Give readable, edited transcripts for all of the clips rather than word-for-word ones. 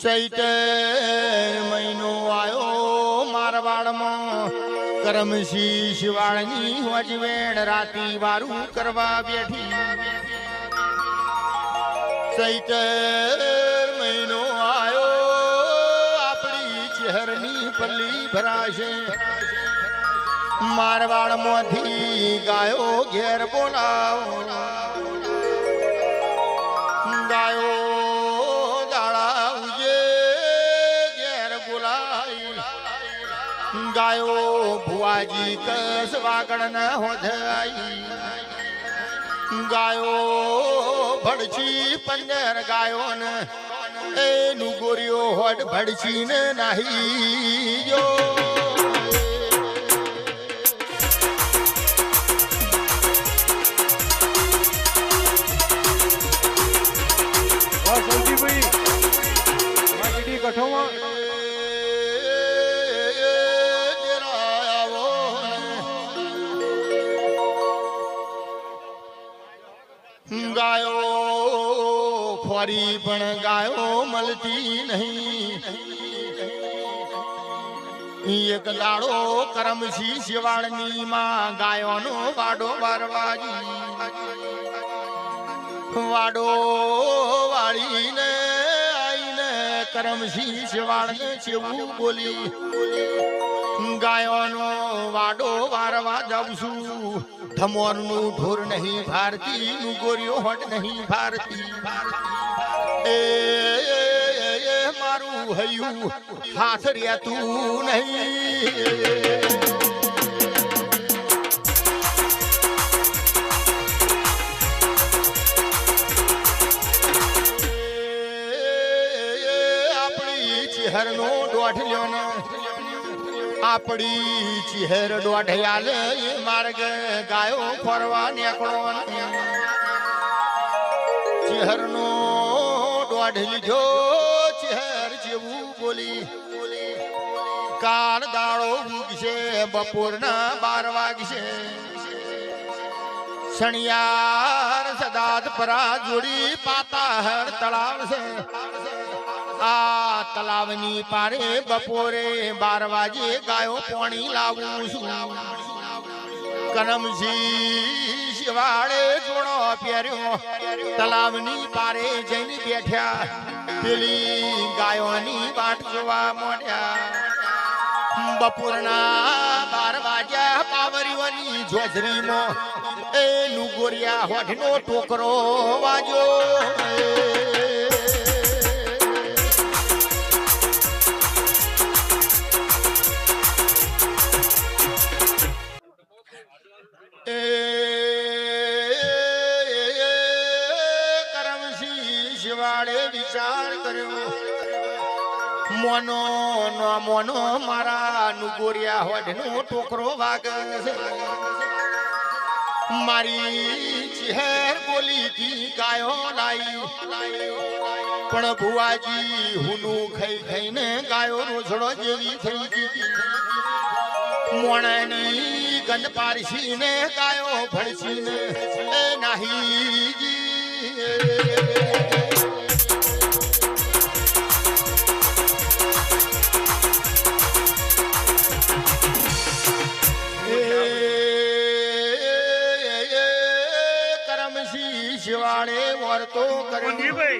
ચૈત્ર મહિનો આયો મારવાડમાં કરમશી શિવાળની વજવેણ રાતી વારું કરવા બેઠી. ચૈત્ર મહિનો આયો આપણી ચહેરની પલ્લી ભરાશે. મારવાડમાંથી ગાયો ઘેર બોલાવો. ગાયો ગાયો ભુવાજી કસ વાગડ ન હોધાઈ. ગાયો ભડછી પંદર ગાયો ને એનું ગોરીઓ હોડ ભડછી ને નાહી જો. કઠોમાં ગાયો ખોરી પણ ગાયો મળતી નહીં. એક દાડો કરમશી શિવાળની માં ગાયોનો વાડો વારવાજી. વાડો વાળીને આઈને કરમશી શિવાળને જેવું બોલી. ગાયોનો વાડો વારવા જાઉં છું. ધમોરનું ઢોર નહીં ભારતી નું ગોરિયો હોટ નહીં ભારતી. એ મારું હૈયું હાથ રહેતું નહીં. આપણી ચહેરનો દોઢ લ્યો ને આપડી ચહેર દોઢિયાલ માર્ગ ગાયો ફરવા નીકળો. ચહેરનો દોઢ લીધો ચહેર જેવું બોલી. કાળ દાડો ઉગશે બપોરના 12 વાગશે. શણિયાર સદાત પરા જોડી પાતાહર તળાવ છે. આ તલાવની પારે બપોરે 12 વાગે ગાયો પાણી લાવું છું. કરમશી શિવાળે જોડો પહેર્યો તલાવની પારે જઈને બેઠ્યા. પેલી ગાયોની વાટ જોવા મોડ્યા. બપોરના 12 વાગ્યા બાવરીઓની જોજરીમાં એનું ગોરિયા હોઠનો ટોકરો વાગ્યો. કરમશી શિવાળે વિચાર કર્યો. મોનો નો મોનો મારા નુગોરિયા હોડનો ટોકરો વાગે છે. મારી ચહેર બોલી થી ગાયો લાઈ. પણ ભુવાજી હુનું ખાઈ ખાઈને ગાયો રોજડો જેવી થઈ ગઈ. મોણાની ગંદ પારસી ને ગાયો ભડસી ને એ નાહી કરમશી શિવાળે વર્તો કરી.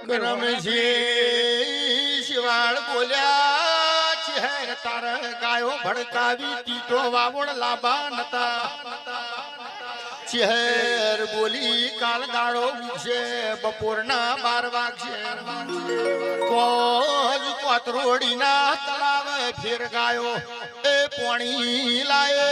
કરમશી શિવાળ બોલ્યા ચહેર તાર ગાયો ભડકાવી તીતો વાવણ લાભા નતા. ચહેર બોલી કાલ દાડો ઉગશે બપોરના 12 વાગશે. કોજ કોતરોડીના તળાવ ફેર ગાયો એ પાણી લાય.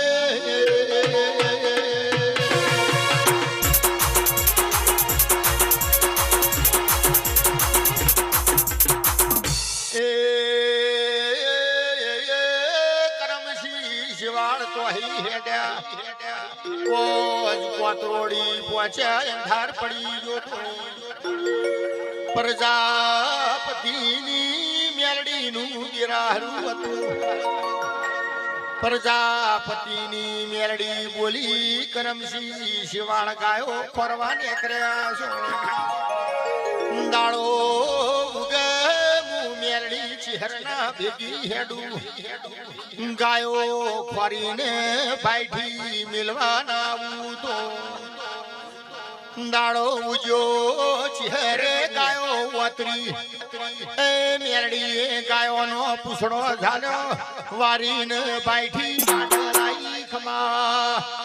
કોતરોડી પહોંચ્યા અંધાર પડી ગયો. પ્રજાપતિની મેલડીનું ગિરારું હતું. પ્રજાપતિની મેલડી બોલી કરમશી શિવાળ ગાયો ફરવા નીકળ્યા છો. દાડો શહેરના ભેગી હેડું ગાયો ખોરીને બાઈઠી મિલવાના આવું તો દાડો ઉજો ચહેરે ગાયો વતરી એ મેરડી ગાયોનો પૂછડો ઝાલ્યો વારીને બાઈઠી લાઈ ખમા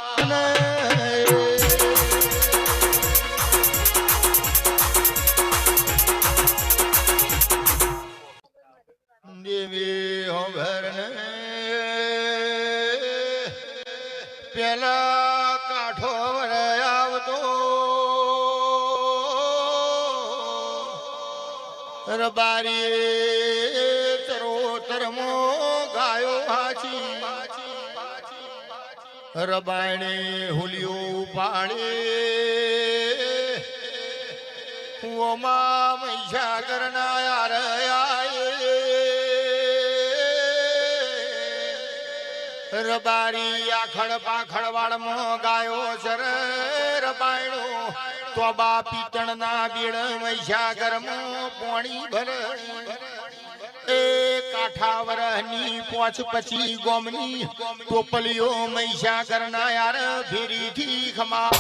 દેવી હોભરને પેલા કાઠો આવતો રબારી ચરોતરમો ગાયો હાચી રબાયણે હુલિયો પાડે ઓમાં મહીસાગર ના યાર રબારી આખડ પાખડ વાળમાં ગાયો સર રબાયણો તો બા પીતણ ના બીડ મહીસાગરમાં પોણી ભર એ કાઠાવરની પોચ પછી ગોમની ટોપલીઓ મહીસાગર ના યાર ભેરી થી ખમા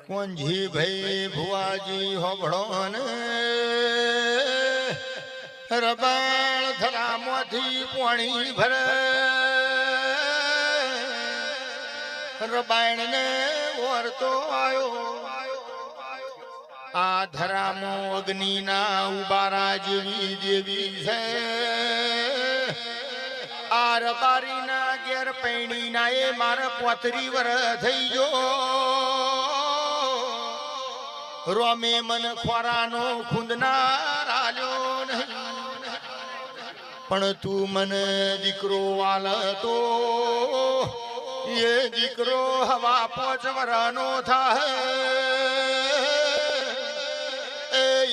કોંજી ભાઈ ભુવાજી હોબળો ને રબાળ ધરામાંથી પાણી ભરે રબાયણ ને વરતો આવ્યો આ ધરામો અગ્નિ ના ઉબારા જેવી દેવી છે આ રબારી ના ઘેર પૈણી ના એ મારા 35 વર્ષ થઈ ગયો રોમે મન ખોરાનો ખૂંદનાર આલ્યો નહીં પણ તું મને દીકરો વાલતો એ દીકરો હવા 5 વર્ષનો થાય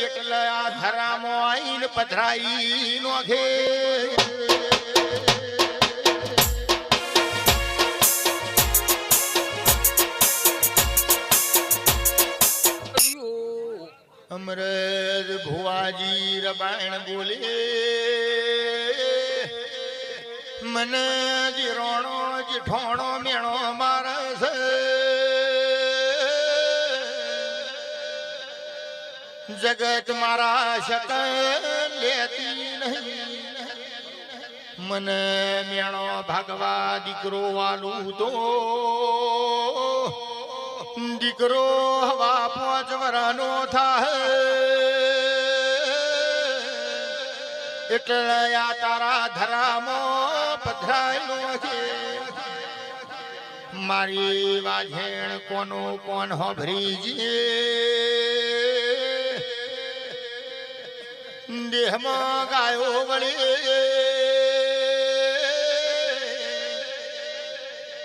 એટલે આ ધરામો આઈને પધરાઈ નોખે અમરદ ભુવાજી રબાયણ બોલે મને જીરોણો જીઠોણો મેણો મારસ જગત મારા શકલ લેતી નહીં મને મેણો ભાગવા દીકરો વાલું તો દીકરો હવા 5 વર્ષનો થાય એટલે આ તારા ધરામાં પધરાયેલો છે મારી વાજેણ કોનો કોણ હોભરીજે દેહમાં ગાયો વળે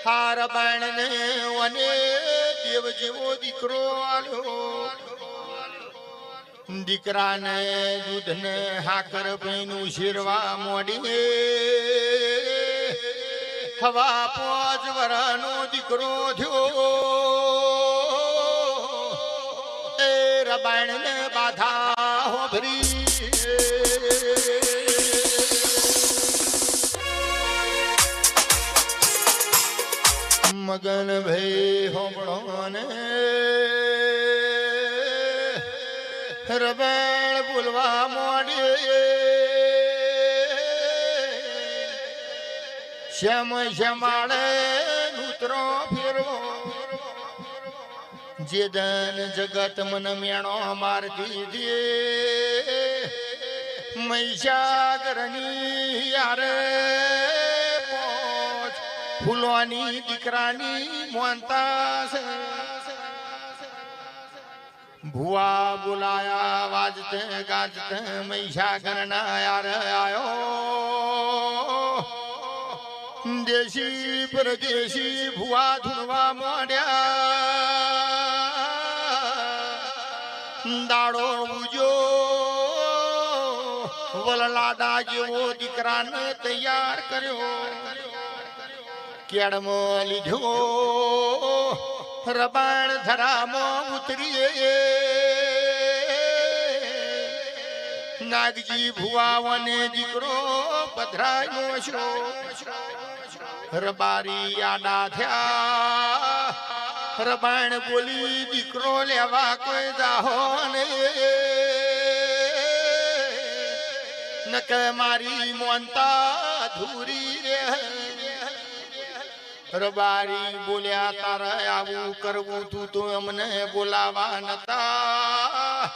હાર બાણને વને દેવ જેવો દીકરો આલ્યો દીકરાને દૂધને હાકર પૈનું શીરવા મોડી હવા 5 વર્ષનો દીકરો થયો એ રબાયણને બાધા હોભરી મગન ભાઈ હોબળો ને રબાણ બોલવા મોડી શ્યામ શ્યામાળે નૂતરો ફેરવો જે ધન જગત મન મેણો માર દીધી મહીસાગરની યારે પોચ ફૂલોની દીકરાની મોનતા છે ભુવા બોલાયા વાજતે ગાજતે મહીસાગર ના યાર આયો દેશી પરદેશી ભુવા ધૂણવા માંડ્યા દાડો ઉજો વલલાડા જેવો દીકરાને તૈયાર કર્યો કેળમાં લીધો રબાણ ધરામાં ઉતરીએ નાગજી ભુવાને દીકરો પધરાયો છો રબારી આડા થયા રબાણ બોલી દીકરો લેવા કોઈ જાહો ને નક મારી મોનતા ધૂરી રે રબારી બોલ્યા તારે આવું કરવું તું તો અમને બોલાવા નતા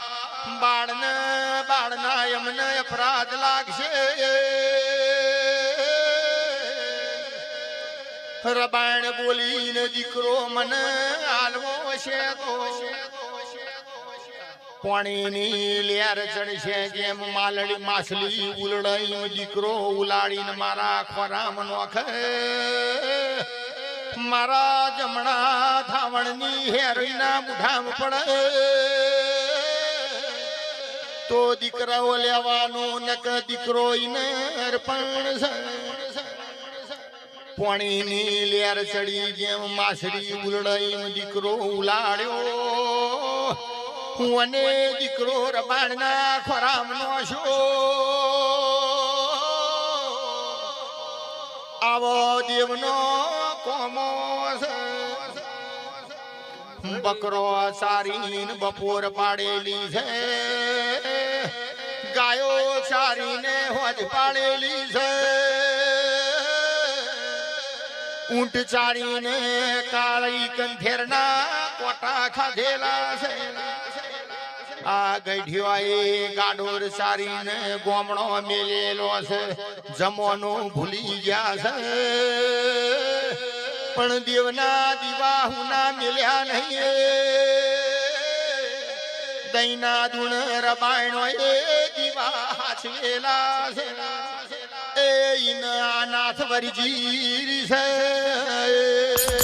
બાળના અમને અપરાધ લાગશે રબાણ બોલીને દીકરો મને હાલવો છે તો પાણીની લેર ચડશે જેમ માલડી માછલી ઉલડાઈ દીકરો ઉલાડીને મારા ખોરામાં નોખે મારા જમણા ધાવણની હેરીના મુઠામાં પડે તો દીકરાઓ લેવાનો નક દીકરો અર્પણ છે પાણીની લેર ચડી જેમ માછલી ઉલડાઈ દીકરો ઉલાડ્યો હું અને દીકરો રબાણના ખોરામનો છો આવો દેવનો કોમો બકરો સારીને બપોર પાડેલી છે ગાયો સારીને હોજ પાડેલી છે ઊંટ ચારીને કાળી કંઠેરના કોટા ખાધેલા છે આ ગઢિયાએ ગાડોર સારીને ગોમણો મેલેલો છે જમોનો ભૂલી ગયા છે પણ દેવના દીવા હુના મેલ્યા નહીં દૈના દુણ રબાયણો એ દીવા હાચવેલા છે એ ઇના નાથ વરજી છે